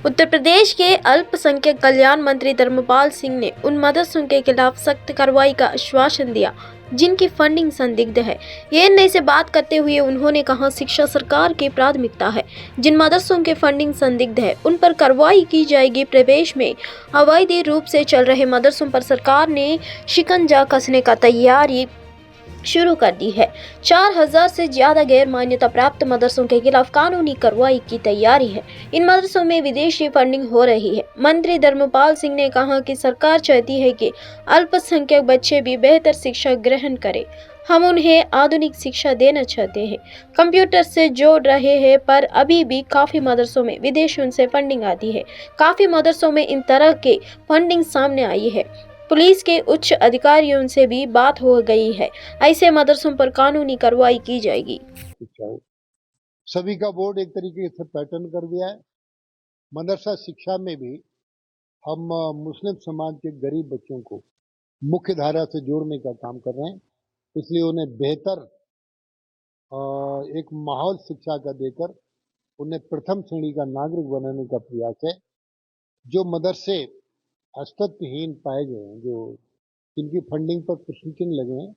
उत्तर प्रदेश के अल्पसंख्यक कल्याण मंत्री धर्मपाल सिंह ने उन मदरसों के खिलाफ सख्त कार्रवाई का आश्वासन दिया जिनकी फंडिंग संदिग्ध है। एएनआई से बात करते हुए उन्होंने कहा, शिक्षा सरकार की प्राथमिकता है। जिन मदरसों के फंडिंग संदिग्ध है उन पर कार्रवाई की जाएगी। प्रदेश में अवैध रूप से चल रहे मदरसों पर सरकार ने शिकंजा कसने का तैयारी शुरू कर दी है। 4000 से ज्यादा गैर मान्यता प्राप्त मदरसों के खिलाफ कानूनी कार्रवाई की तैयारी है। इन मदरसों में विदेशी फंडिंग हो रही है। मंत्री धर्मपाल सिंह ने कहा कि सरकार चाहती है कि अल्पसंख्यक बच्चे भी बेहतर शिक्षा ग्रहण करें। हम उन्हें आधुनिक शिक्षा देना चाहते हैं। कंप्यूटर से जोड़ रहे हैं, पर अभी भी काफी मदरसों में विदेशों से फंडिंग आती है। काफी मदरसों में इन तरह के फंडिंग सामने आई है। पुलिस के उच्च अधिकारियों से भी बात हो गई है। ऐसे मदरसों पर कानूनी कार्रवाई की जाएगी। सभी का बोर्ड एक तरीके से पैटर्न कर दिया है। मदरसा शिक्षा में भी हम मुस्लिम समाज के गरीब बच्चों को मुख्य धारा से जोड़ने का काम कर रहे हैं। इसलिए उन्हें बेहतर एक माहौल शिक्षा का देकर उन्हें प्रथम श्रेणी का नागरिक बनाने का प्रयास है। जो मदरसे अस्तित्वहीन पाए गए हैं, जो जिनकी फंडिंग पर प्रश्न चिन्ह लगे हैं।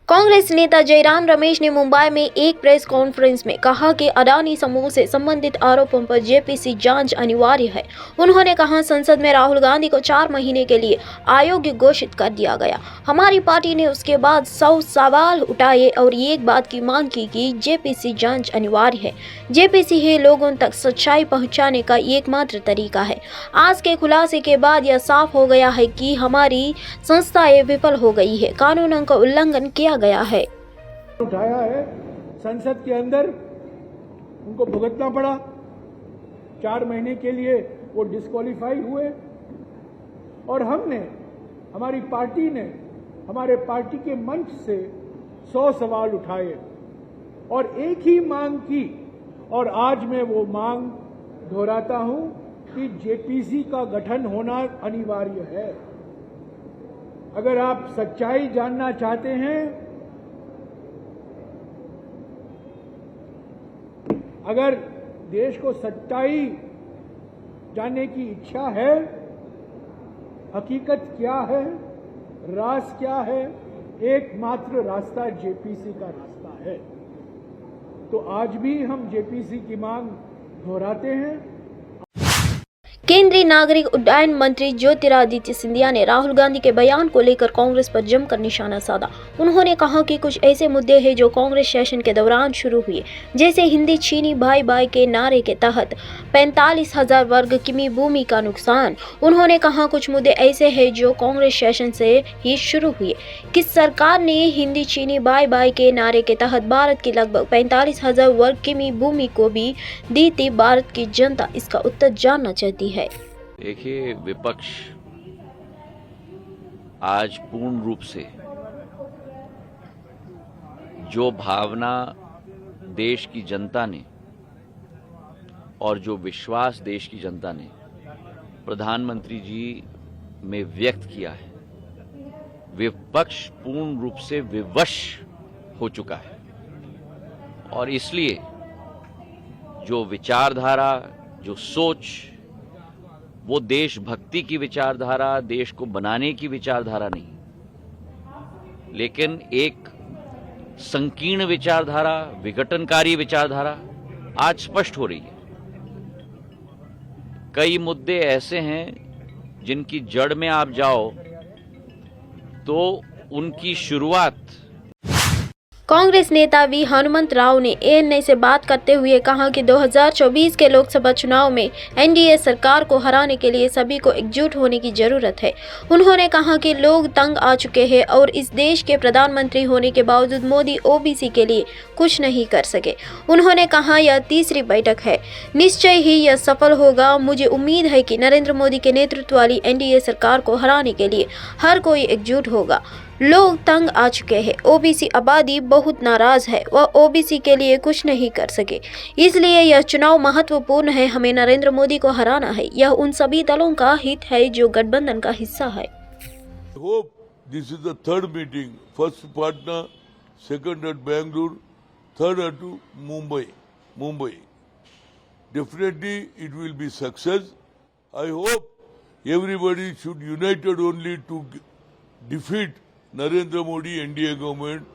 कांग्रेस नेता जयराम रमेश ने मुंबई में एक प्रेस कॉन्फ्रेंस में कहा कि अडानी समूह से संबंधित आरोपों पर जेपीसी जांच अनिवार्य है। उन्होंने कहा, संसद में राहुल गांधी को 4 महीने के लिए अयोग्य घोषित कर दिया गया। हमारी पार्टी ने उसके बाद 100 सवाल उठाए और एक बात की मांग की कि जेपीसी जांच अनिवार्य है। जेपीसी ही लोगों तक सच्चाई पहुंचाने का एकमात्र तरीका है। आज के खुलासे के बाद यह साफ हो गया है कि हमारी संस्थाएं विफल हो गई है। कानूनों का उल्लंघन किया गया है। उठाया है, संसद के अंदर उनको भुगतना पड़ा। 4 महीने के लिए वो डिस्क्वालीफाई हुए और हमारी पार्टी ने हमारे पार्टी के मंच से 100 सवाल उठाए और एक ही मांग की। और आज मैं वो मांग दोहराता हूं कि जेपीसी का गठन होना अनिवार्य है। अगर आप सच्चाई जानना चाहते हैं, अगर देश को सच्चाई जानने की इच्छा है, हकीकत क्या है, राज क्या है, एकमात्र रास्ता जेपीसी का रास्ता है। तो आज भी हम जेपीसी की मांग दोहराते हैं। केंद्रीय नागरिक उड्डयन मंत्री ज्योतिरादित्य सिंधिया ने राहुल गांधी के बयान को लेकर कांग्रेस पर जमकर निशाना साधा। उन्होंने कहा कि कुछ ऐसे मुद्दे हैं जो कांग्रेस शासन के दौरान शुरू हुए, जैसे हिंदी चीनी भाई भाई के नारे के तहत 45,000 वर्ग किमी भूमि का नुकसान। उन्होंने कहा, कुछ मुद्दे ऐसे हैं जो कांग्रेस शासन से ही शुरू हुए। किस सरकार ने हिंदी चीनी भाई भाई के नारे के तहत भारत की लगभग 45,000 वर्ग किमी भूमि को भी दी थी? भारत की जनता इसका उत्तर जानना चाहती है। देखिए, विपक्ष आज पूर्ण रूप से जो भावना देश की जनता ने और जो विश्वास देश की जनता ने प्रधानमंत्री जी में व्यक्त किया है, विपक्ष पूर्ण रूप से विवश हो चुका है। और इसलिए जो विचारधारा, जो सोच, वो देशभक्ति की विचारधारा, देश को बनाने की विचारधारा नहीं, लेकिन एक संकीर्ण विचारधारा, विघटनकारी विचारधारा आज स्पष्ट हो रही है। कई मुद्दे ऐसे हैं जिनकी जड़ में आप जाओ तो उनकी शुरुआत। कांग्रेस नेता वी हनुमंत राव ने एएनआई से बात करते हुए कहा कि 2024 के लोकसभा चुनाव में एनडीए सरकार को हराने के लिए सभी को एकजुट होने की जरूरत है। उन्होंने कहा कि लोग तंग आ चुके हैं और इस देश के प्रधानमंत्री होने के बावजूद मोदी ओबीसी के लिए कुछ नहीं कर सके। उन्होंने कहा, यह तीसरी बैठक है, निश्चय ही यह सफल होगा। मुझे उम्मीद है कि नरेंद्र मोदी के नेतृत्व वाली एनडीए सरकार को हराने के लिए हर कोई एकजुट होगा। लोग तंग आ चुके हैं। ओबीसी आबादी बहुत नाराज है, वह ओबीसी के लिए कुछ नहीं कर सके। इसलिए यह चुनाव महत्वपूर्ण है। हमें नरेंद्र मोदी को हराना है। यह उन सभी दलों का हित है जो गठबंधन का हिस्सा है। Hope this is the third meeting. First Patna, second at Bangalore, third at Mumbai. definitely it will be success. I hope everybody should united only to defeat Narendra Modi NDA government.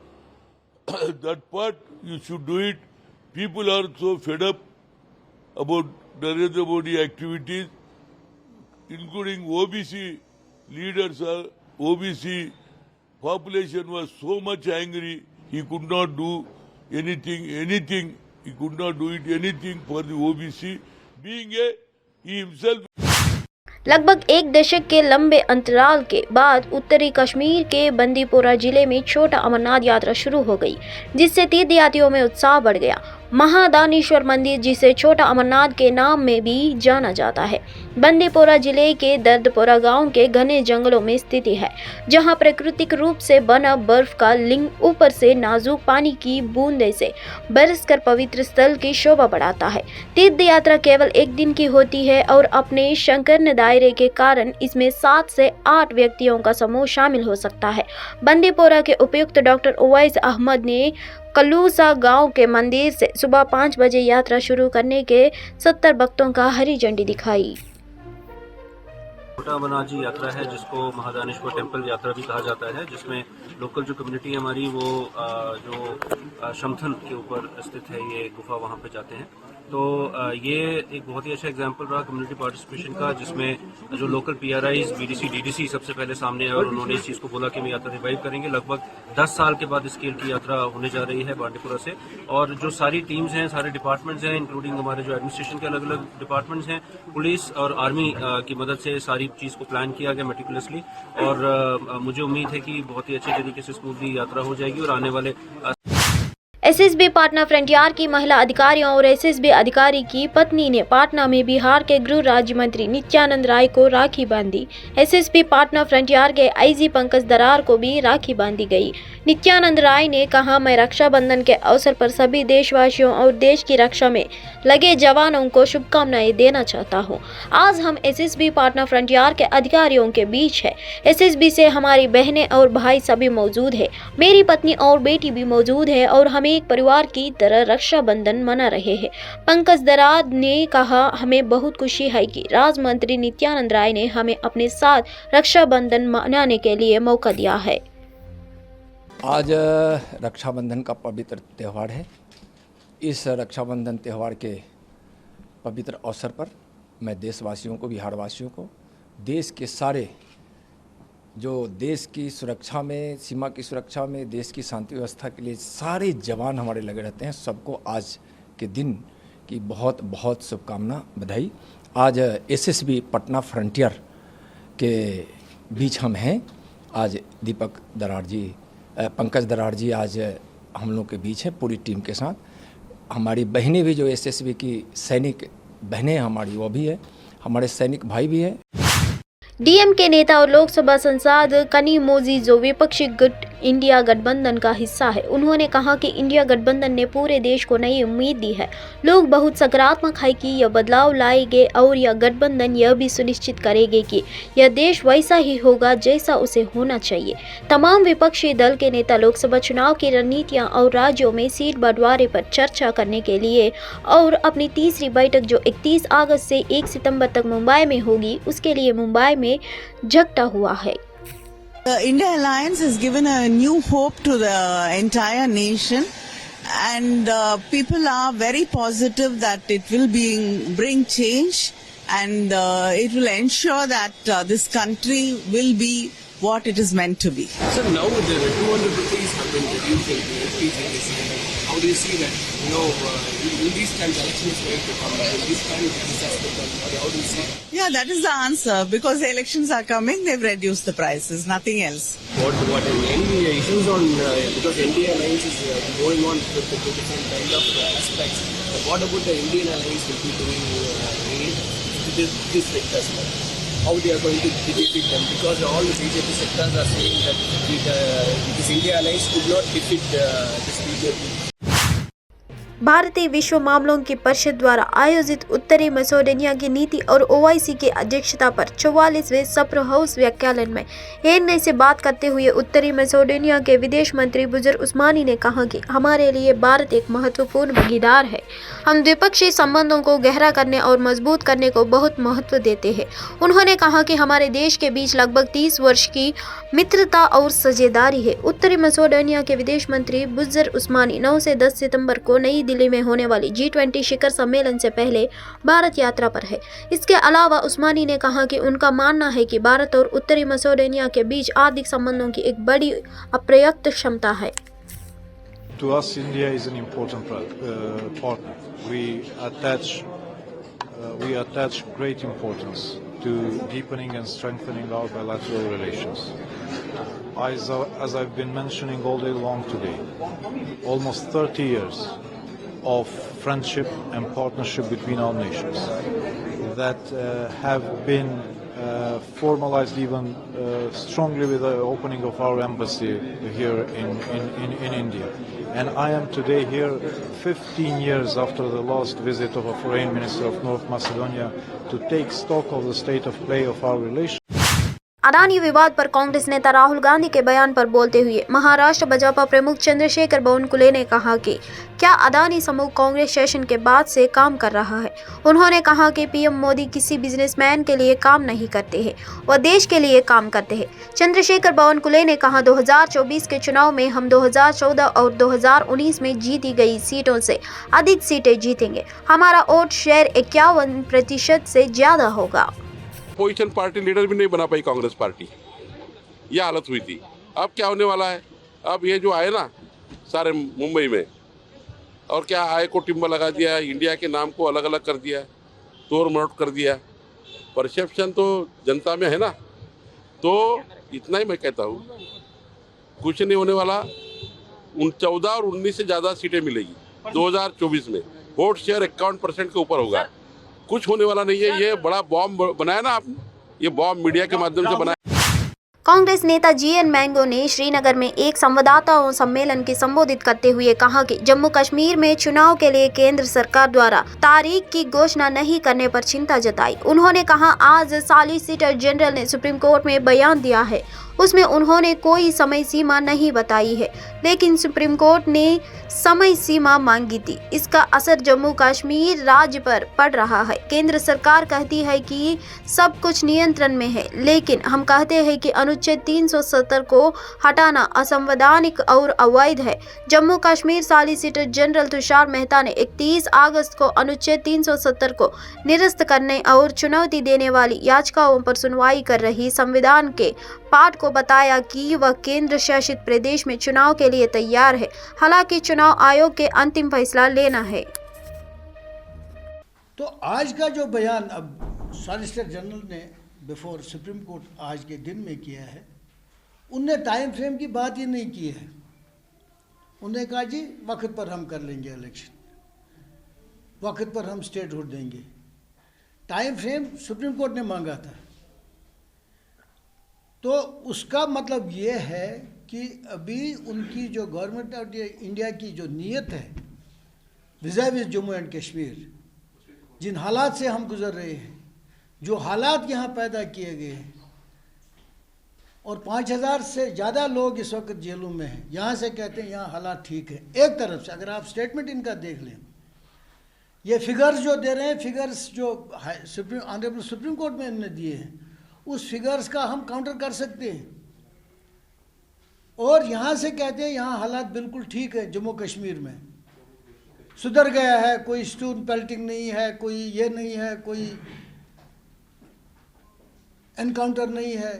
That part you should do it. People are so fed up about Narendra Modi activities, including OBC leaders. OBC population was so much angry, he could not do anything. He could not do anything for the OBC, being he himself. लगभग एक दशक के लंबे अंतराल के बाद उत्तरी कश्मीर के बंदीपोरा जिले में छोटा अमरनाथ यात्रा शुरू हो गई, जिससे तीर्थयात्रियों में उत्साह बढ़ गया। महादानेश्वर मंदिर, जिसे छोटा अमरनाथ के नाम में भी जाना जाता है, बंदीपोरा जिले के दर्दपोरा गांव के घने जंगलों में स्थित है, जहां प्राकृतिक रूप से बना बर्फ का लिंग ऊपर से नाजुक पानी की बूंदे से बरसकर पवित्र स्थल की शोभा बढ़ाता है। तीर्थ यात्रा केवल एक दिन की होती है और अपने संकीर्ण दायरे के कारण इसमें 7 से 8 व्यक्तियों का समूह शामिल हो सकता है। बंदीपोरा के उपायुक्त डॉक्टर उवैस अहमद ने कलूसा गांव के मंदिर से सुबह 5 बजे यात्रा शुरू करने के 70 भक्तों का हरी झंडी दिखाई। छोटा अमरनाथ जी यात्रा है, जिसको महादानेश्वर टेम्पल यात्रा भी कहा जाता है, जिसमें लोकल जो कम्युनिटी हमारी वो जो शमथन के ऊपर स्थित है ये गुफा, वहाँ पे जाते हैं। तो ये एक बहुत ही अच्छा एग्जाम्पल रहा कम्युनिटी पार्टिसिपेशन का, जिसमें जो लोकल PRIs, BDC, DDC सबसे पहले सामने आए और उन्होंने इस चीज़ को बोला कि हम यात्रा रिवाइव करेंगे। लगभग 10 साल के बाद स्केल की यात्रा होने जा रही है बांडीपुरा से, और जो सारी टीम्स हैं, सारे डिपार्टमेंट्स हैं, इंक्लूडिंग हमारे जो एडमिनिस्ट्रेशन के अलग अलग डिपार्टमेंट्स हैं, पुलिस और आर्मी की मदद से सारी चीज़ को प्लान किया गया मेटिकुलसली, और मुझे उम्मीद है कि बहुत ही अच्छे तरीके से स्मूथली यात्रा हो जाएगी। और आने वाले SSB पाटना फ्रंटियर की महिला अधिकारियों और SSB अधिकारी की पत्नी ने पाटना में बिहार के गृह राज्य मंत्री नित्यानंद राय को राखी बांधी। SSB पाटना फ्रंटियर के IG पंकज दरार को भी राखी बांधी गई। नित्यानंद राय ने कहा, मैं रक्षाबंधन के अवसर पर सभी देशवासियों और देश की रक्षा में लगे जवानों को शुभकामनाएं देना चाहता हूं। आज हम SSB पाटना फ्रंटियर के अधिकारियों के बीच है। SSB से हमारी बहनें और भाई सभी मौजूद है, मेरी पत्नी और बेटी भी मौजूद है, और हम एक परिवार की तरह रक्षाबंधन मना रहे हैं। पंकज दरार ने कहा, हमें बहुत खुशी है कि राज्य मंत्री नित्यानंद राय ने हमें अपने साथ रक्षाबंधन मनाने के लिए मौका दिया है। आज रक्षाबंधन का पवित्र त्यौहार है। इस रक्षाबंधन त्यौहार के पवित्र अवसर पर मैं देशवासियों को, बिहारवासियों को, देश के सारे जो देश की सुरक्षा में, सीमा की सुरक्षा में, देश की शांति व्यवस्था के लिए सारे जवान हमारे लगे रहते हैं, सबको आज के दिन की बहुत बहुत शुभकामना, बधाई। आज SSB पटना फ्रंटियर के बीच हम हैं। आज दीपक दरार जी, पंकज दरार जी आज हम लोग के बीच है पूरी टीम के साथ। हमारी बहनें भी जो SSB की सैनिक बहनें हमारी, वो भी है, हमारे सैनिक भाई भी है। DM के नेता और लोकसभा सांसद कनिमोझी, जो विपक्षी इंडिया गठबंधन का हिस्सा है, उन्होंने कहा कि इंडिया गठबंधन ने पूरे देश को नई उम्मीद दी है। लोग बहुत सकारात्मक है कि यह बदलाव लाएंगे और यह गठबंधन यह भी सुनिश्चित करेंगे कि यह देश वैसा ही होगा जैसा उसे होना चाहिए। तमाम विपक्षी दल के नेता लोकसभा चुनाव की रणनीतियां और राज्यों में सीट बंटवारे पर चर्चा करने के लिए और अपनी तीसरी बैठक जो 31 अगस्त से 1 सितंबर तक मुंबई में होगी, उसके लिए मुंबई में झकटा हुआ है। The India Alliance has given a new hope to the entire nation, and people are very positive that it will bring change, and it will ensure that this country will be what it is meant to be. So now with the 200 rupees have been reduced in the LPG, how do you see that? Will these times elections going to come? Will these times how do you see? Yeah, that is the answer. Because the elections are coming, they've reduced the prices, nothing else. What any issues on, because India Alliance is going on with the different kind of aspects. But what about the Indian Alliance will be doing this sectors? How they are going to defeat them? Because all the BJP sectors are saying that this India Alliance could not defeat this BJP. भारतीय विश्व मामलों की परिषद द्वारा आयोजित उत्तरी मैसेडोनिया की नीति और ओआईसी की अध्यक्षता पर 44वें सप्र हाउस व्याख्यान में एएनआई से बात करते हुए उत्तरी मैसेडोनिया के विदेश मंत्री बुजर उस्मानी ने कहा कि हमारे लिए भारत एक महत्वपूर्ण भागीदार है। हम द्विपक्षीय संबंधों को गहरा करने और मजबूत करने को बहुत महत्व देते हैं। उन्होंने कहा कि हमारे देश के बीच लगभग 30 वर्ष की मित्रता और साझेदारी है। उत्तरी मैसेडोनिया के विदेश मंत्री बुजर उस्मानी 9 से 10 सितंबर को नई दिल्ली में होने वाली G20 शिखर सम्मेलन से पहले भारत यात्रा पर है। इसके अलावा उस्मानी ने कहा कि उनका मानना है कि भारत और उत्तरी मैसेडोनिया के बीच आर्थिक संबंधों की एक बड़ी अपर्याप्त क्षमता है। To us, India is an important partner. We attach great importance to deepening and strengthening our bilateral relations. As I've been mentioning all day long today, almost 30 years of friendship and partnership between our nations that have been formalized even strongly with the opening of our embassy here in India. And I am today here 15 years after the last visit of a foreign minister of North Macedonia to take stock of the state of play of our relations. Adani विवाद पर कांग्रेस नेता राहुल गांधी के बयान पर बोलते हुए महाराष्ट्र भाजपा प्रमुख चंद्रशेखर बावनकुले ने कहा कि क्या अदानी समूह कांग्रेस सेशन के बाद से काम कर रहा है। उन्होंने कहा कि पीएम मोदी किसी बिजनेसमैन के लिए काम नहीं करते हैं, वह देश के लिए काम करते हैं। चंद्रशेखर बावनकुले ने कहा 2024 के चुनाव में हम 2014 और 2019 में जीती गई सीटों से अधिक सीटें जीतेंगे। हमारा वोट शेयर 51% से ज्यादा होगा। अपोजिशन पार्टी लीडर भी नहीं बना पाई कांग्रेस पार्टी, यह हालत हुई थी। अब क्या होने वाला है? अब ये जो आए ना सारे मुंबई में, और क्या आय को टिम्बा लगा दिया, इंडिया के नाम को अलग अलग कर दिया, तोड़ मरोड़ कर दिया। परसेप्शन तो जनता में है ना, तो इतना ही मैं कहता हूँ, कुछ नहीं होने वाला। 14 और 19 से ज़्यादा सीटें मिलेगी 2024 में। वोट शेयर 51% के ऊपर होगा। कुछ होने वाला नहीं है। ये बड़ा बॉम्ब बनाया ना आपने, ये बॉम्ब मीडिया के माध्यम से बनाया। कांग्रेस नेता जीएन मैंगो ने श्रीनगर में एक संवाददाता सम्मेलन को संबोधित करते हुए कहा कि जम्मू कश्मीर में चुनाव के लिए केंद्र सरकार द्वारा तारीख की घोषणा नहीं करने पर चिंता जताई। उन्होंने कहा आज सॉलिसिटर जनरल ने सुप्रीम कोर्ट में बयान दिया है, उसमें उन्होंने कोई समय सीमा नहीं बताई है, लेकिन सुप्रीम कोर्ट ने समय सीमा मांगी थी। इसका असर जम्मू कश्मीर राज्य पर पड़ रहा है। केंद्र सरकार कहती है कि सब कुछ नियंत्रण में है, लेकिन हम कहते हैं कि अनुच्छेद 370 को हटाना असंवैधानिक और अवैध है। जम्मू कश्मीर सॉलिसिटर जनरल तुषार मेहता ने 31 अगस्त को अनुच्छेद 370 को निरस्त करने और चुनौती देने वाली याचिकाओं पर सुनवाई कर रही संविधान के पाठ को बताया कि वह केंद्र शासित प्रदेश में चुनाव के लिए तैयार है। हालांकि चुनाव आयोग के अंतिम फैसला लेना है। तो आज का जो बयान अब सॉलिसिटर जनरल ने बिफोर सुप्रीम कोर्ट आज के दिन में किया है, उनने टाइम फ्रेम की बात ही नहीं की है। उन्होंने कहा जी वक्त पर हम कर लेंगे इलेक्शन, वक्त पर हम स्टेटहुड देंगे। टाइम फ्रेम सुप्रीम कोर्ट ने मांगा था। तो उसका मतलब ये है कि अभी उनकी जो गवर्नमेंट ऑफ इंडिया की जो नीयत है विज़ जम्मू एंड कश्मीर, जिन हालात से हम गुजर रहे हैं, जो हालात यहाँ पैदा किए गए हैं, और 5000 से ज़्यादा लोग इस वक्त जेलों में हैं। यहाँ से कहते हैं यहाँ हालात ठीक है। एक तरफ से अगर आप स्टेटमेंट इनका देख लें, ये फिगर्स जो दे रहे हैं, फिगर्स जो ऑनरेबल सुप्रीम कोर्ट में इन्होंने दिए हैं, उस फिगर्स का हम काउंटर कर सकते हैं। और यहाँ से कहते हैं यहाँ हालात बिल्कुल ठीक है, जम्मू कश्मीर में सुधर गया है, कोई स्टोन पेल्टिंग नहीं है, कोई ये नहीं है, कोई एनकाउंटर नहीं है,